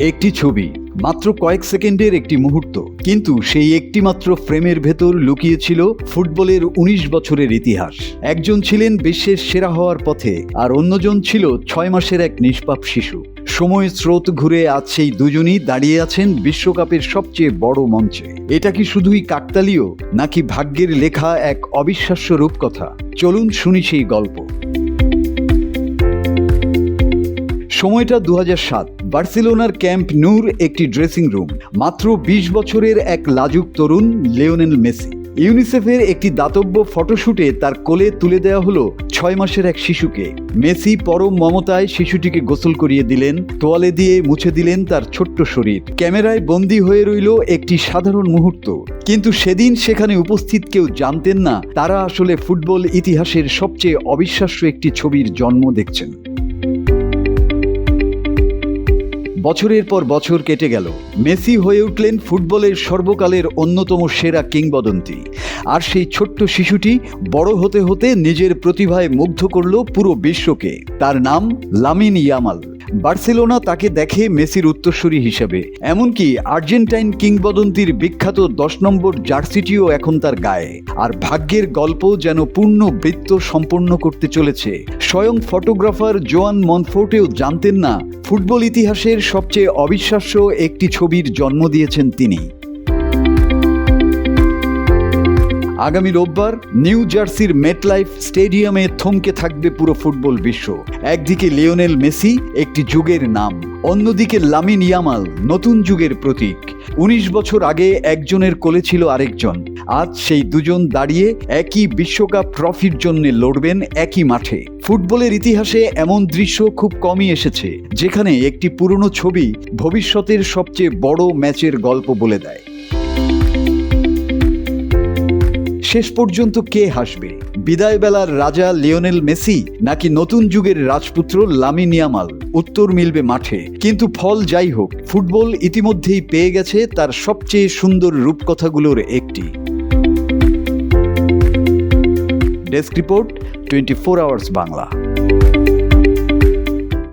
একটি ছবি, মাত্র কয়েক সেকেন্ডের একটি মুহূর্ত, কিন্তু সেই একটি মাত্র ফ্রেমের ভেতর লুকিয়ে ছিল ফুটবলের ১৯ বছরের ইতিহাস। একজন ছিলেন বিশ্বের সেরা হওয়ার পথে, আর অন্যজন ছিল ৬ মাসের এক নিষ্পাপ শিশু। সময় স্রোত ঘুরে আজ সেই দুজনই দাঁড়িয়ে আছেন বিশ্বকাপের সবচেয়ে বড় মঞ্চে। এটা কি শুধুই কাকতালীয়, নাকি ভাগ্যের লেখা এক অবিশ্বাস্য রূপকথা? চলুন শুনি সেই গল্প। সময়টা ২০০৭। বার্সেলোনার ক্যাম্প নূর একটি ড্রেসিং রুম। মাত্র ২০ বছরের এক লাজুক তরুণ লিওনেল মেসি। ইউনিসেফের একটি দাতব্য ফটোশুটে তার কোলে তুলে দেওয়া হলো ৬ মাসের এক শিশুকে। মেসি পরম মমতায় শিশুটিকে গোসল করিয়ে দিলেন, তোয়ালে দিয়ে মুছে দিলেন তার ছোট্ট শরীর। ক্যামেরায় বন্দী হয়ে রইল একটি সাধারণ মুহূর্ত, কিন্তু সেদিন সেখানে উপস্থিত কেউ জানতেন না তারা আসলে ফুটবল ইতিহাসের সবচেয়ে অবিশ্বাস্য একটি ছবির জন্ম দেখছেন। বছরের পর বছর কেটে গেল, মেসি হয়ে উঠলেন ফুটবলের সর্বকালের অন্যতম সেরা কিংবদন্তি। আর সেই ছোট্ট শিশুটি বড় হতে হতে নিজের প্রতিভায় মুগ্ধ করল পুরো বিশ্বকে। তার নাম লামিন ইয়ামাল। বার্সেলোনা তাকে দেখে মেসির উত্তরসূরি হিসেবে। এমনকি আর্জেন্টাইন কিংবদন্তির বিখ্যাত ১০ নম্বর জার্সিটিও এখন তার গায়ে। আর ভাগ্যের গল্প যেন পূর্ণ বৃত্ত সম্পন্ন করতে চলেছে। স্বয়ং ফটোগ্রাফার জোয়ান মনফোর্টেও জানতেন না ফুটবল ইতিহাসের সবচেয়ে অবিশ্বাস্য একটি ছবির জন্ম দিয়েছেন তিনি। আগামী রোববার নিউ জার্সির মেটলাইফ স্টেডিয়ামে থমকে থাকবে পুরো ফুটবল বিশ্ব। একদিকে লিওনেল মেসি, একটি যুগের নাম, অন্যদিকে লামিন ইয়ামাল, নতুন যুগের প্রতীক। ১৯ বছর আগে একজনের কোলে ছিল আরেকজন। আজ সেই দুজন দাঁড়িয়ে একই বিশ্বকাপ ট্রফির জন্য লড়বেন একই মাঠে। ফুটবলের ইতিহাসে এমন দৃশ্য খুব কমই এসেছে, যেখানে একটি পুরনো ছবি ভবিষ্যতের সবচেয়ে বড় ম্যাচের গল্প বলে দেয়। শেষ পর্যন্ত কে হাসবে? বিদায় বেলার রাজা লিওনেল মেসি, নাকি নতুন যুগের রাজপুত্র লামিন ইয়ামাল? উত্তর মিলবে মাঠে। কিন্তু ফল যাই হোক, ফুটবল ইতিমধ্যেই পেয়ে গেছে তার সবচেয়ে সুন্দর রূপকথাগুলোর একটি। Desk report, 24 hours Bangla.